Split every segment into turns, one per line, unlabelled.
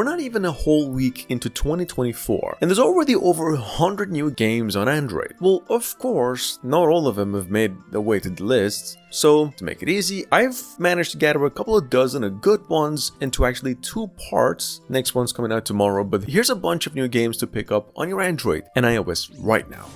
we're not even a whole week into 2024, and there's already over 100 new games on Android. Well, of course, not all of them have made their way to the lists. So, to make it easy, I've managed to gather a couple of dozen of good ones into actually 2 parts. Next one's coming out tomorrow, but here's a bunch of new games to pick up on your Android and iOS right now.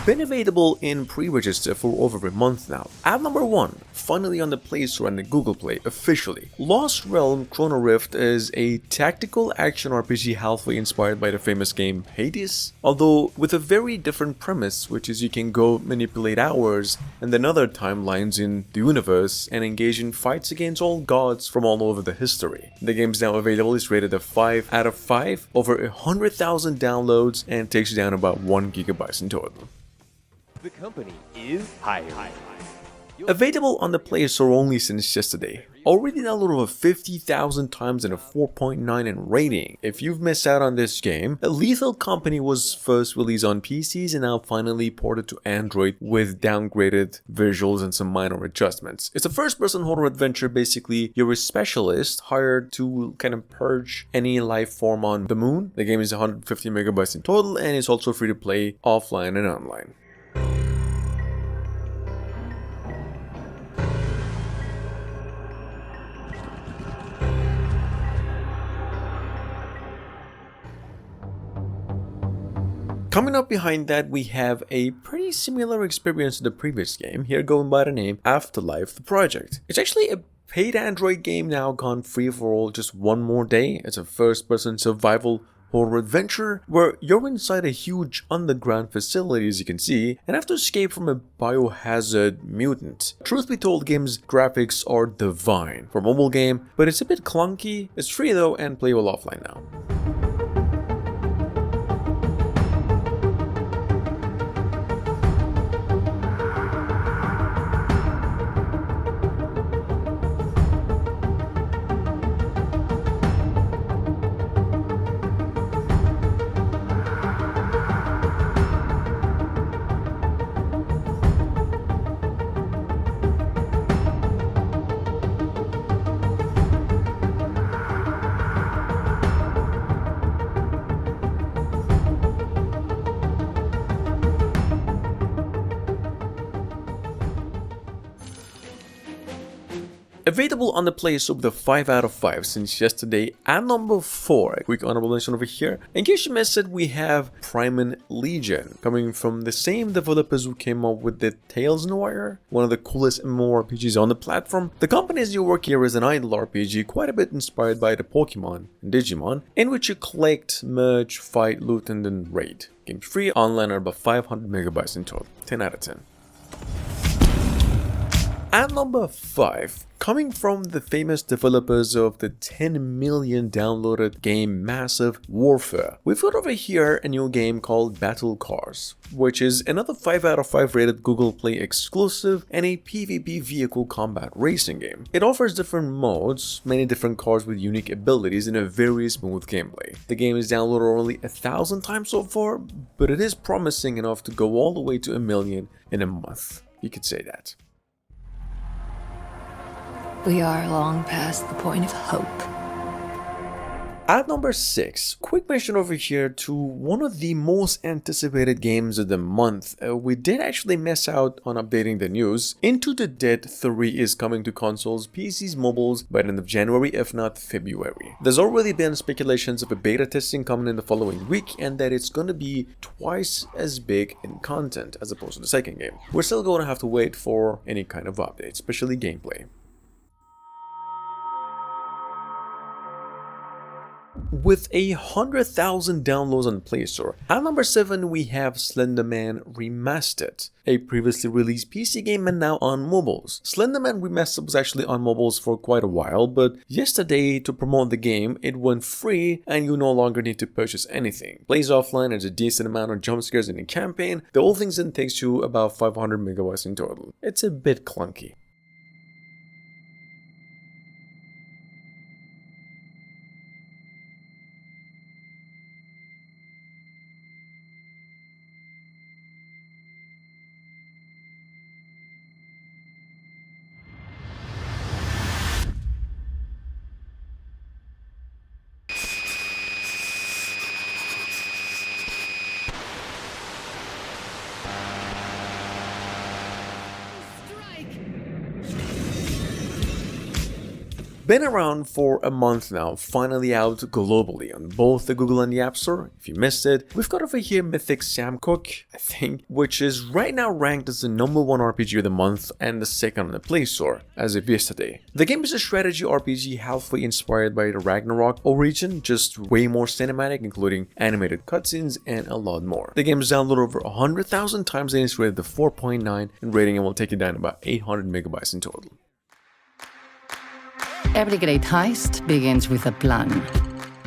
Been available in pre-register for over a month now. At number 1, finally on the Play Store and the Google Play officially. Lost Realm Chrono Rift is a tactical action RPG halfway inspired by the famous game Hades, although with a very different premise, which is you can go manipulate hours and then other timelines in the universe and engage in fights against all gods from all over the history. The game is now available, it's rated a 5 out of 5, over 100,000 downloads, and takes down about 1 GB in total.
The company is higher.
Available on the Play Store only since yesterday. Already downloaded over 50,000 times and a 4.9 in rating. If you've missed out on this game, Lethal Company was first released on PCs and now finally ported to Android with downgraded visuals and some minor adjustments. It's a first-person horror adventure. Basically, you're a specialist hired to kind of purge any life form on the moon. The game is 150 megabytes in total and it's also free to play offline and online. Coming up behind that, we have a pretty similar experience to the previous game, here going by the name Afterlife the Project. It's actually a paid Android game now gone free for all just one more day. It's a first-person survival horror adventure where you're inside a huge underground facility, as you can see, and have to escape from a biohazard mutant. Truth be told, game's graphics are divine for a mobile game, but it's a bit clunky. It's free though and playable offline now. Available on the Play Store with a 5 out of 5 since yesterday. At number 4, a quick honorable mention over here. In case you missed it, we have Prime Legion, coming from the same developers who came up with the Tales Noir, one of the coolest MMORPGs on the platform. The company's new work here is an idle RPG, quite a bit inspired by the Pokemon and Digimon, in which you collect, merge, fight, loot, and then raid. Game's free, online are about 500 megabytes in total. 10 out of 10. At number 5, coming from the famous developers of the 10 million downloaded game Massive Warfare, we've got over here a new game called Battle Cars, which is another 5 out of 5 rated Google Play exclusive and a PvP vehicle combat racing game. It offers different modes, many different cars with unique abilities, and a very smooth gameplay. The game is downloaded only 1,000 times so far, but it is promising enough to go all the way to 1 million in a month. You could say that.
We are long past the point of hope.
At number 6, quick mention over here to one of the most anticipated games of the month. We did actually miss out on updating the news. Into the Dead 3 is coming to consoles, PCs, mobiles by the end of January, if not February. There's already been speculations of a beta testing coming in the following week and that it's going to be twice as big in content as opposed to the second game. We're still going to have to wait for any kind of update, especially gameplay. With 100,000 downloads on Play Store. At number 7, we have Slenderman Remastered, a previously released PC game and now on mobiles. Slenderman Remastered was actually on mobiles for quite a while, but yesterday, to promote the game, it went free and you no longer need to purchase anything. Plays offline, there's a decent amount of jump scares in the campaign. The whole thing then takes you about 500 megabytes in total. It's a bit clunky. been around for a month now, finally out globally on both the Google and the App Store. If you missed it, we've got over here Mythic Sam Cooke, I think, which is right now ranked as the #1 RPG of the month and the second on the Play Store as of yesterday. The game is a strategy RPG halfway inspired by the Ragnarok origin, just way more cinematic, including animated cutscenes and a lot more. The game is downloaded over 100,000 times and it's rated to 4.9 in rating and will take it down about 800 megabytes in total.
Every great heist begins with a plan.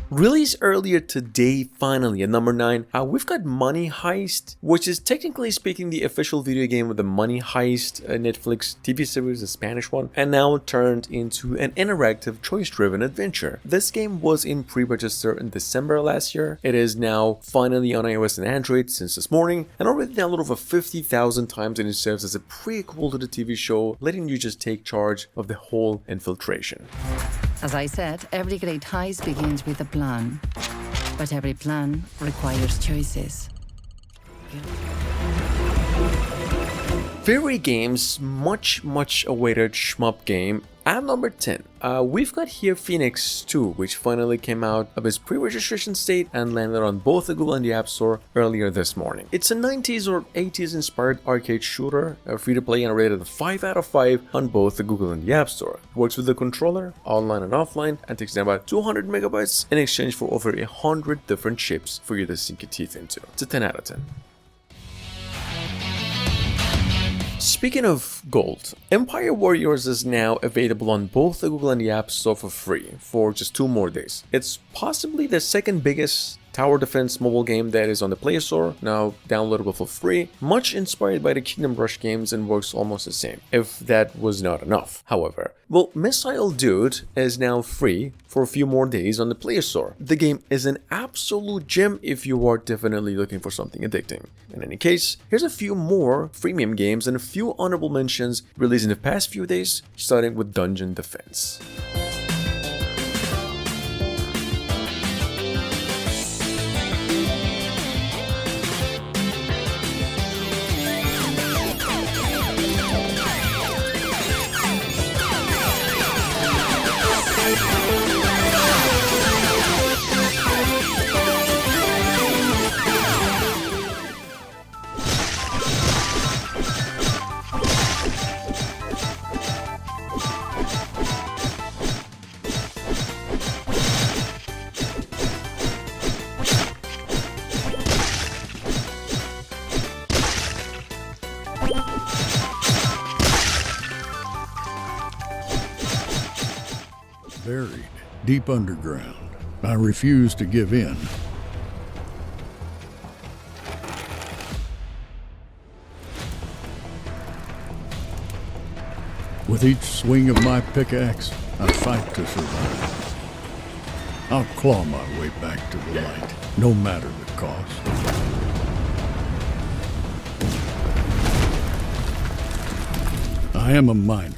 Released earlier today, finally, at number 9, we've got Money Heist, which is technically speaking the official video game of the Money Heist Netflix TV series, the Spanish one, and now turned into an interactive, choice-driven adventure. This game was in pre-register in December last year. It is now finally on iOS and Android since this morning, and already downloaded over 50,000 times, and it serves as a prequel to the TV show, letting you just take charge of the whole infiltration.
As I said, every great heist begins with a plan. But every plan requires choices.
Fairy Games' much awaited shmup game. At number 10, we've got here Phoenix 2, which finally came out of its pre-registration state and landed on both the Google and the App Store earlier this morning. It's a 90s or 80s inspired arcade shooter, free-to-play and rated a 5 out of 5 on both the Google and the App Store. It works with the controller, online and offline, and takes down about 200 megabytes in exchange for over 100 different chips for you to sink your teeth into. It's a 10 out of 10. Speaking of gold, Empire Warriors is now available on both the Google and the App Store for free for just 2 more days. It's possibly the second biggest tower defense mobile game that is on the Play Store, now downloadable for free, much inspired by the Kingdom Rush games and works almost the same, if that was not enough, however. Well, Missile Dude is now free for a few more days on the Play Store. The game is an absolute gem if you are definitely looking for something addicting. In any case, here's a few more freemium games and a few honorable mentions released in the past few days, starting with Dungeon Defense.
Buried deep underground. I refuse to give in. With each swing of my pickaxe, I fight to survive. I'll claw my way back to the light, no matter the cost. I am a miner.